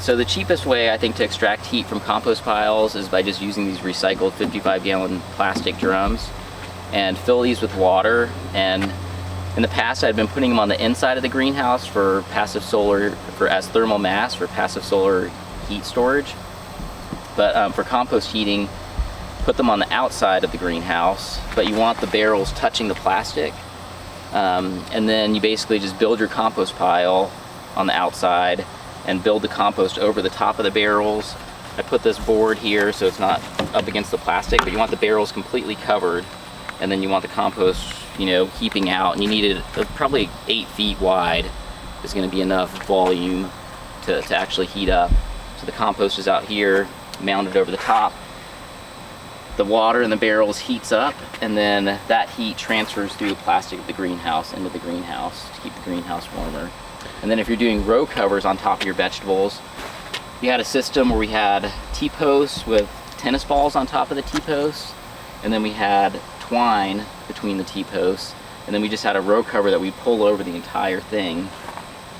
So the cheapest way, I think, to extract heat from compost piles is by just using these recycled 55-gallon plastic drums and fill these with water. And in the past, I'd been putting them on the inside of the greenhouse for passive solar, as thermal mass for passive solar heat storage. But for compost heating, put them on the outside of the greenhouse, but you want the barrels touching the plastic. And then you basically just build your compost pile on the outside and build the compost over the top of the barrels. I put this board here so it's not up against the plastic, but you want the barrels completely covered, and then you want the compost, you know, heaping out, and you need it probably 8 feet wide is going to be enough volume to actually heat up. So the compost is out here, mounted over the top. The water in the barrels heats up, and then that heat transfers through the plastic of the greenhouse into the greenhouse to keep the greenhouse warmer. And then if you're doing row covers on top of your vegetables, you had a system where we had T-posts with tennis balls on top of the T-posts, and then we had twine between the T-posts, and then we just had a row cover that we pull over the entire thing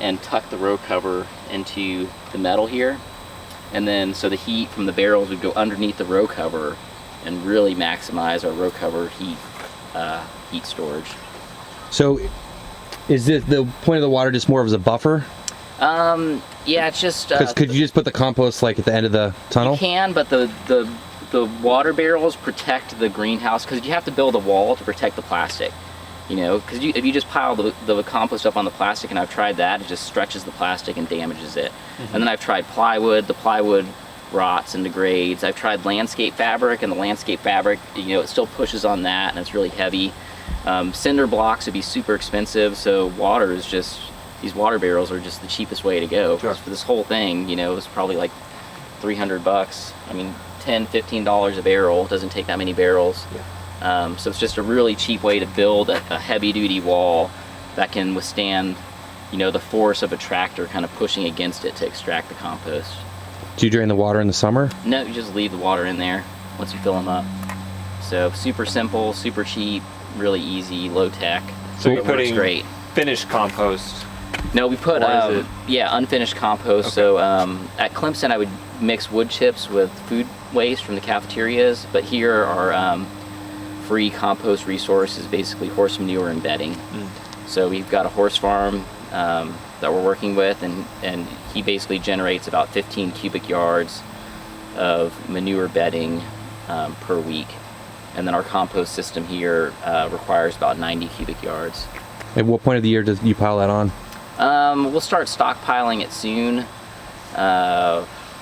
and tuck the row cover into the metal here. And then so the heat from the barrels would go underneath the row cover and really maximize our row cover heat storage. So is the point of the water just more as a buffer? Yeah, it's just... Because could you just put the compost like at the end of the tunnel? You can, but the water barrels protect the greenhouse, because you have to build a wall to protect the plastic. You know, because if you just pile the compost up on the plastic, and I've tried that, it just stretches the plastic and damages it. Mm-hmm. And then I've tried plywood. The plywood rots and degrades. I've tried landscape fabric, and the landscape fabric, you know, it still pushes on that, and it's really heavy. Cinder blocks would be super expensive, so water is just, these water barrels are just the cheapest way to go. Sure. For this whole thing, you know, it was probably like $300. I mean, $10, $15 a barrel. It doesn't take that many barrels. Yeah. So it's just a really cheap way to build a heavy-duty wall that can withstand, you know, the force of a tractor kind of pushing against it to extract the compost. Do you drain the water in the summer? No, you just leave the water in there once you fill them up. So super simple, super cheap, really easy, low tech. So you're it works putting great. Finished compost? No, we put unfinished compost. Okay. So at Clemson, I would mix wood chips with food waste from the cafeterias, but here our free compost resource is basically horse manure and bedding. So we've got a horse farm that we're working with, and he basically generates about 15 cubic yards of manure bedding per week. And then our compost system here requires about 90 cubic yards. At what point of the year does you pile that on? We'll start stockpiling it soon.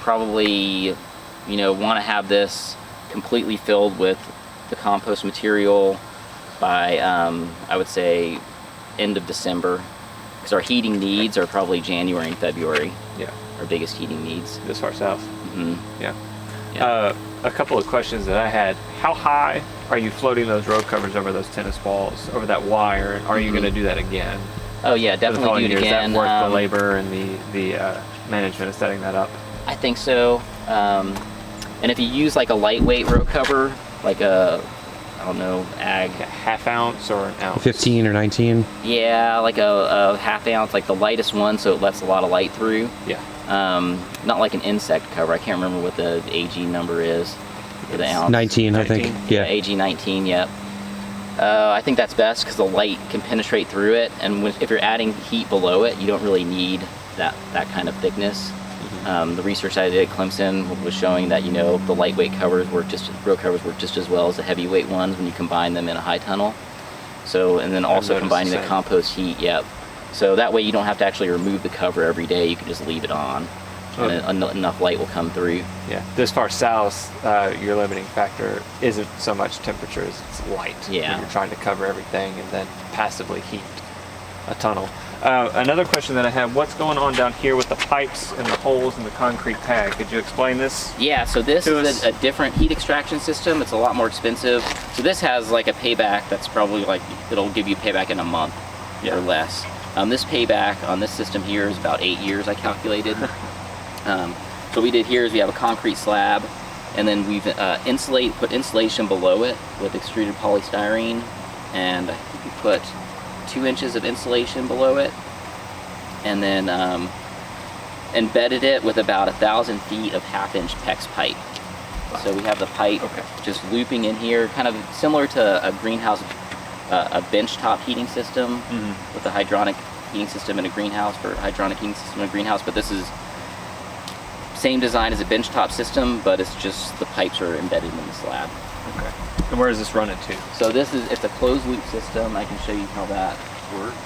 Probably, you know, want to have this completely filled with the compost material by, I would say, end of December. Because our heating needs are probably January and February. Yeah. Our biggest heating needs. This far south? Mm-hmm. Yeah. Yeah. A couple of questions that I had. How high are you floating those row covers over those tennis balls, over that wire? Are you going to do that again? Oh yeah, definitely do it again. Is that worth the labor and the management of setting that up? I think so. And if you use like a lightweight row cover, like a, I don't know, ag. Like a half ounce or an ounce? 15 or 19? Yeah, like a half ounce, like the lightest one, so it lets a lot of light through. Yeah. Not like an insect cover. I can't remember what the AG number is for the ounce. 19, I think. Yeah. AG 19, yep. I think that's best because the light can penetrate through it, and if you're adding heat below it, you don't really need that kind of thickness. Mm-hmm. The research I did at Clemson was showing that, you know, the lightweight covers row covers work just as well as the heavyweight ones when you combine them in a high tunnel. So, and then also combining the compost heat, yep. So that way you don't have to actually remove the cover every day. You can just leave it on, and enough light will come through. Yeah. This far south, your limiting factor isn't so much temperature as it's light. Yeah. You're trying to cover everything and then passively heat a tunnel. Another question that I have, what's going on down here with the pipes and the holes in the concrete pad? Could you explain this? Yeah, so this is a different heat extraction system. It's a lot more expensive. So this has like a payback that's probably like, it'll give you payback in a month or less. This payback on this system here is about 8 years, I calculated. So what we did here is we have a concrete slab, and then we've put insulation below it with extruded polystyrene, and I think we put 2 inches of insulation below it, and then embedded it with about 1,000 feet of 1/2-inch PEX pipe. So we have the pipe just looping in here, kind of similar to a greenhouse, a bench top heating system with a hydronic heating system in a greenhouse, for hydronic heating system in a greenhouse, but this is same design as a bench top system, but it's just the pipes are embedded in the slab. Okay. And where does this run into? So it's a closed loop system. I can show you how that works.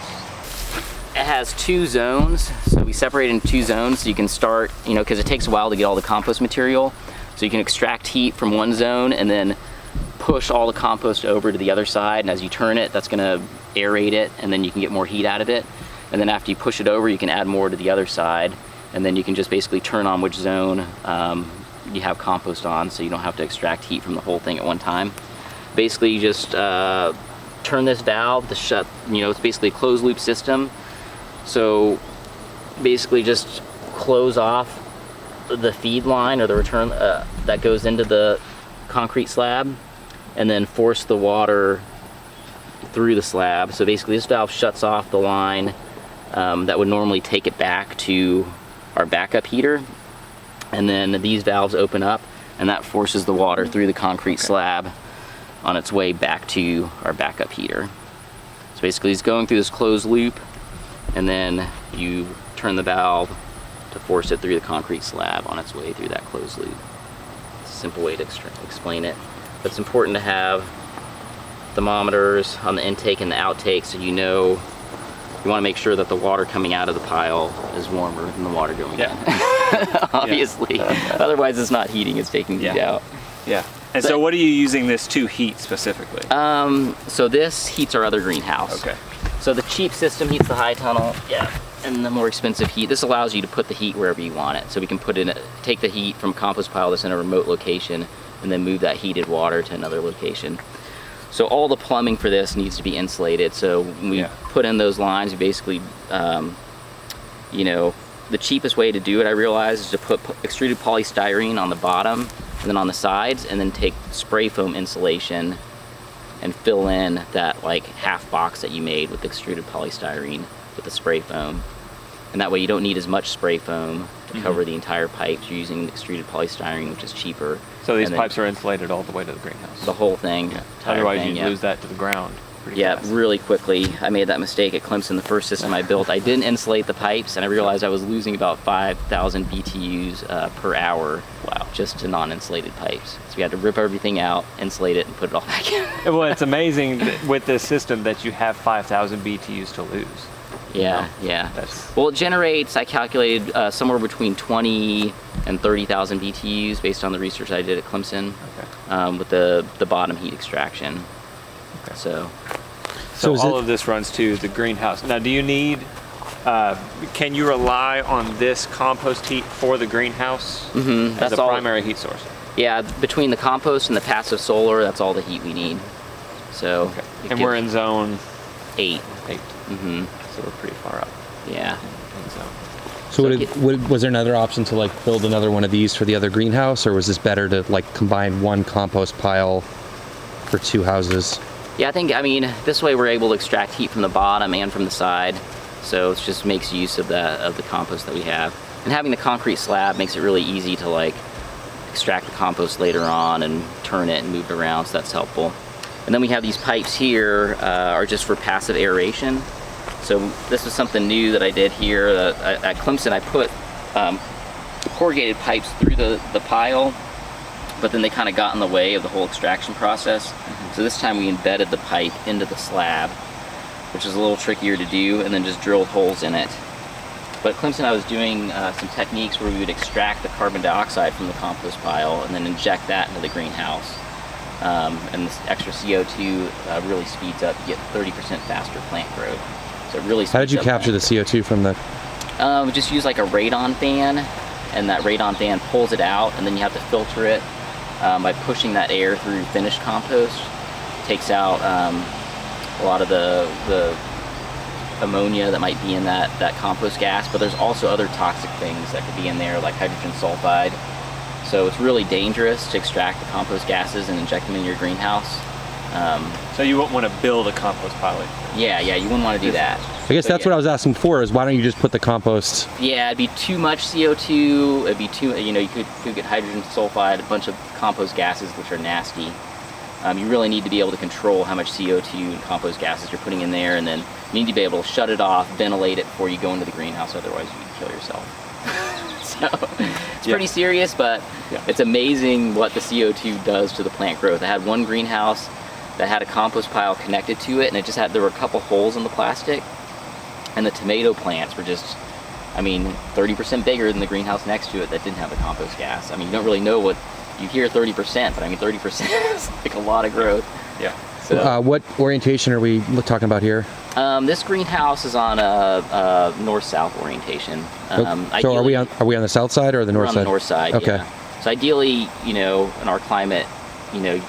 It has 2 zones, so we separate it into 2 zones so you can start, because it takes a while to get all the compost material. So you can extract heat from one zone and then push all the compost over to the other side, and as you turn it, that's gonna aerate it, and then you can get more heat out of it. And then after you push it over, you can add more to the other side, and then you can just basically turn on which zone you have compost on, so you don't have to extract heat from the whole thing at one time. Basically, you just turn this valve to shut, it's basically a closed loop system. So basically just close off the feed line or the return that goes into the concrete slab, and then force the water through the slab. So basically this valve shuts off the line that would normally take it back to our backup heater, and then these valves open up and that forces the water through the concrete slab on its way back to our backup heater. So basically it's going through this closed loop, and then you turn the valve to force it through the concrete slab on its way through that closed loop. It's a simple way to explain it. But it's important to have thermometers on the intake and the outtake, so you want to make sure that the water coming out of the pile is warmer than the water going in. Obviously. Otherwise it's not heating, it's taking heat out. Yeah. And so what are you using this to heat specifically? So this heats our other greenhouse. Okay. So the cheap system heats the high tunnel, and the more expensive heat. This allows you to put the heat wherever you want it. So we can take the heat from a compost pile that's in a remote location, and then move that heated water to another location. So all the plumbing for this needs to be insulated. So when we put in those lines, we basically, the cheapest way to do it, I realize, is to put extruded polystyrene on the bottom and then on the sides, and then take spray foam insulation and fill in that half box that you made with extruded polystyrene with the spray foam. And that way you don't need as much spray foam to cover the entire pipes. You're using extruded polystyrene, which is cheaper. So these pipes are insulated all the way to the greenhouse? The whole thing. Otherwise you lose that to the ground pretty fast. Really quickly. I made that mistake at Clemson, the first system I built. I didn't insulate the pipes, and I realized I was losing about 5,000 BTUs per hour just to non-insulated pipes. So we had to rip everything out, insulate it, and put it all back in. Well, it's amazing with this system that you have 5,000 BTUs to lose. Yeah. Well, it generates, I calculated, somewhere between 20 and 30,000 BTUs based on the research I did at Clemson with the bottom heat extraction. Okay. So all of this runs to the greenhouse. Now, do you need, can you rely on this compost heat for the greenhouse as that's a primary heat source? Yeah, between the compost and the passive solar, that's all the heat we need. So. And we're in zone 8. 8. So we're pretty far up. Yeah. So was there another option to build another one of these for the other greenhouse, or was this better to combine one compost pile for 2 houses? Yeah, I mean, this way we're able to extract heat from the bottom and from the side. So it just makes use of the compost that we have. And having the concrete slab makes it really easy to extract the compost later on and turn it and move it around, so that's helpful. And then we have these pipes here are just for passive aeration. So this was something new that I did here. At Clemson, I put corrugated pipes through the pile, but then they kind of got in the way of the whole extraction process. So this time we embedded the pipe into the slab, which is a little trickier to do, and then just drilled holes in it. But at Clemson, I was doing some techniques where we would extract the carbon dioxide from the compost pile and then inject that into the greenhouse. And this extra CO2 really speeds up. You get 30% faster plant growth. So it really speeds up. How did you capture the CO2 from the? We just use a radon fan, and that radon fan pulls it out, and then you have to filter it by pushing that air through finished compost. It takes out a lot of the ammonia that might be in that compost gas, but there's also other toxic things that could be in there, like hydrogen sulfide. So it's really dangerous to extract the compost gases and inject them in your greenhouse. So you wouldn't want to build a compost pile. Yeah, you wouldn't want to do that. I guess that's what I was asking for, is why don't you just put the compost? Yeah, it'd be too much CO2. It'd be too, you could get hydrogen sulfide, a bunch of compost gases, which are nasty. You really need to be able to control how much CO2 and compost gases you're putting in there, and then you need to be able to shut it off, ventilate it before you go into the greenhouse, otherwise you could kill yourself. So it's pretty serious, but it's amazing what the CO2 does to the plant growth. I had one greenhouse that had a compost pile connected to it, and there were a couple holes in the plastic, and the tomato plants were just, 30% bigger than the greenhouse next to it that didn't have the compost gas. You don't really know what, you hear 30%, but 30% is like a lot of growth. Yeah. So, what orientation are we talking about here? This greenhouse is on a north-south orientation. So are we on the south side or the north side? On the north side. Okay. Yeah. So ideally, in our climate, your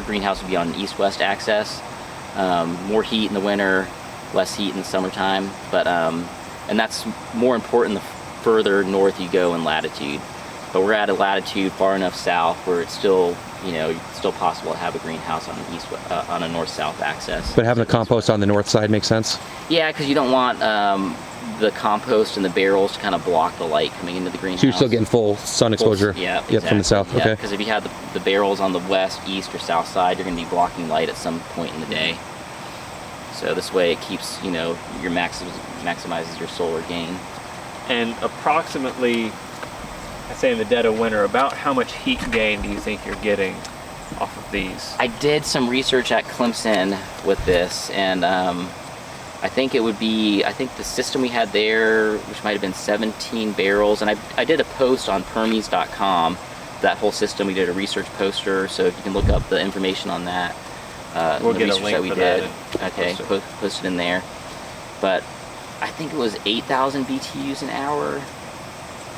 greenhouse would be on an east-west axis. More heat in the winter, less heat in the summertime. But and that's more important the further north you go in latitude. But we're at a latitude far enough south where it's still, still possible to have a greenhouse on the on a north-south axis. But having the compost on the north side makes sense? Yeah, because you don't want the compost and the barrels to kind of block the light coming into the greenhouse. So you're still getting full sun exposure? Yeah, exactly. From the south. Yeah, okay. because if you have the barrels on the west, east, or south side, you're going to be blocking light at some point in the day. So this way it keeps, your maximizes your solar gain. And approximately, I say in the dead of winter, about how much heat gain do you think you're getting off of these? I did some research at Clemson with this, and I think the system we had there, which might have been 17 barrels, and I did a post on Permies.com, that whole system. We did a research poster, so if you can look up the information on that. We'll get a link for that. Okay, post it in there. But I think it was 8,000 BTUs an hour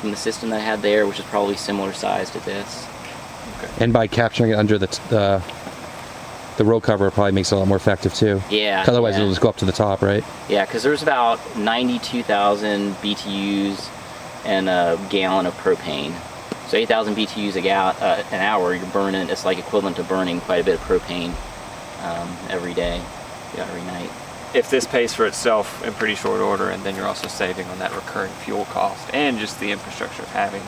from the system that I had there, which is probably similar size to this. Okay. And by capturing it under the row cover, it probably makes it a lot more effective too. Yeah. Otherwise, it'll just go up to the top, right? Yeah, because there's about 92,000 BTUs and a gallon of propane. So 8,000 BTUs an hour, you're burning. It's like equivalent to burning quite a bit of propane every day, every night. If this pays for itself in pretty short order, and then you're also saving on that recurring fuel cost and just the infrastructure of having,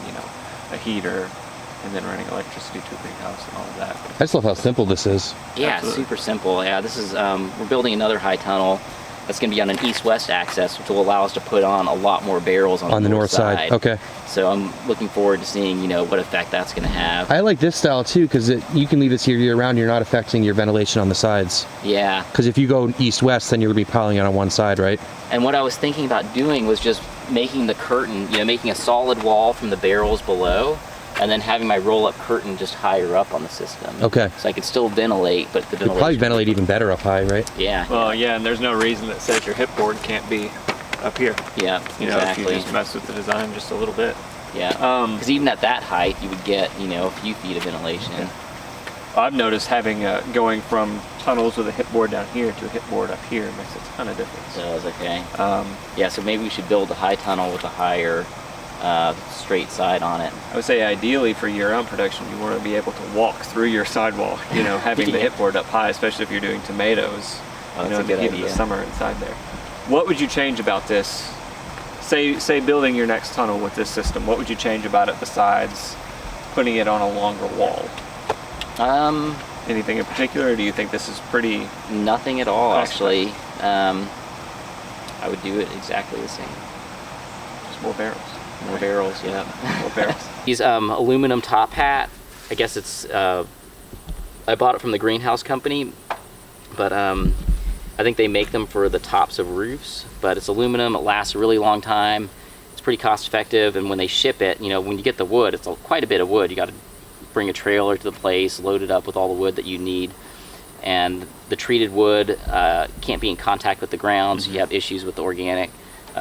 a heater and then running electricity to a greenhouse and all of that. I just love how simple this is. Yeah, Absolutely. Super simple. Yeah, this is, we're building another high tunnel that's going to be on an east-west axis, which will allow us to put on a lot more barrels on the north side. Okay. So I'm looking forward to seeing, what effect that's going to have. I like this style too, because you can leave this here year-round. You're not affecting your ventilation on the sides. Yeah. Because if you go east-west, then you're going to be piling it on one side, right? And what I was thinking about doing was just making the curtain, making a solid wall from the barrels below, and then having my roll-up curtain just higher up on the system. Okay. So I could still ventilate, but the ventilation... You'd probably ventilate even better up high, right? Yeah. Well, yeah, and there's no reason that says your hip board can't be up here. Yeah, exactly. If you just mess with the design just a little bit. Yeah. Because even at that height, you would get, a few feet of ventilation. Yeah. I've noticed having going from tunnels with a hip board down here to a hip board up here makes a ton of difference. So it's okay. Yeah, so maybe we should build a high tunnel with a higher straight side on it. I would say ideally for year-round production, you want to be able to walk through your sidewall, having the hip board up high, especially if you're doing tomatoes, that's a in good the heat idea. of the summer inside there. What would you change about this? Say building your next tunnel with this system, what would you change about it besides putting it on a longer wall? Anything in particular, or do you think this is pretty... Nothing at all, actually. I would do it exactly the same. Just more barrels. More barrels, yeah. More barrels. These aluminum top hat, I guess it's, I bought it from the greenhouse company, but I think they make them for the tops of roofs, but it's aluminum, it lasts a really long time, it's pretty cost effective, and when they ship it, when you get the wood, it's quite a bit of wood. You got to bring a trailer to the place, load it up with all the wood that you need, and the treated wood can't be in contact with the ground, so you have issues with the organic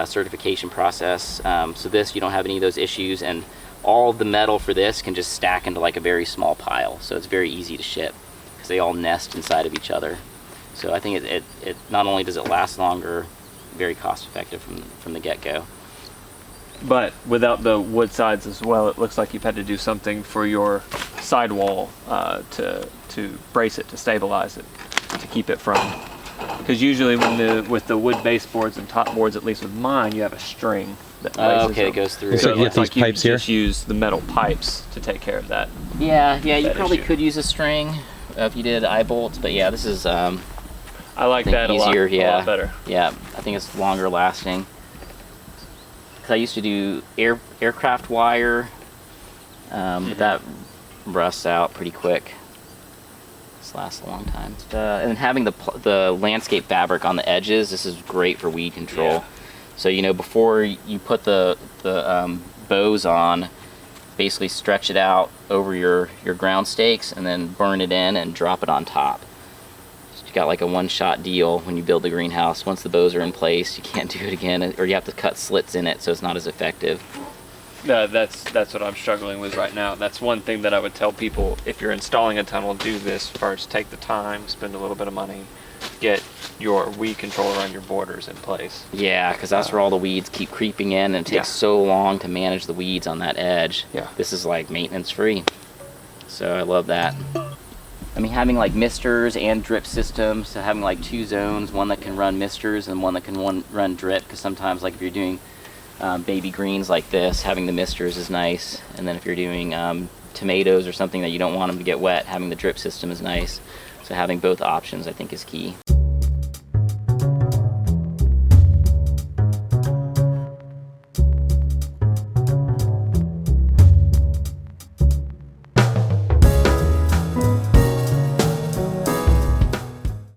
certification process. So this, you don't have any of those issues, and all the metal for this can just stack into like a very small pile, so it's very easy to ship because they all nest inside of each other. So I think it not only does it last longer, very cost effective from the get-go. But without the wood sides as well, it looks like you've had to do something for your sidewall to brace it, to stabilize it. to keep it from, because usually with the wood baseboards and top boards, at least with mine, you have a string that laces okay, it them. goes through. So So you it get looks these like pipes you here? just use the metal pipes to take care of that. Yeah, you that probably issue. could use a string if you did eye bolts, but yeah, this is I like think that easier, a lot better. Yeah, I think it's longer lasting. Cause I used to do aircraft wire, but that rusts out pretty quick. This lasts a long time. And having the landscape fabric on the edges, this is great for weed control. Yeah. So before you put the bows on, basically stretch it out over your ground stakes and then burn it in and drop it on top. You got like a one-shot deal when you build the greenhouse. Once the bows are in place, you can't do it again, or you have to cut slits in it, so it's not as effective. That's what I'm struggling with right now. That's one thing that I would tell people: if you're installing a tunnel, do this first. Take the time, spend a little bit of money, get your weed control around your borders in place. Yeah, because that's where all the weeds keep creeping in, and it takes so long to manage the weeds on that edge. Yeah. This is like maintenance free. So I love that. I mean, having like misters and drip systems, so having like 2 zones, one that can run misters and one that can run drip, because sometimes like if you're doing baby greens like this, having the misters is nice. And then if you're doing tomatoes or something that you don't want them to get wet, having the drip system is nice. So having both options I think is key.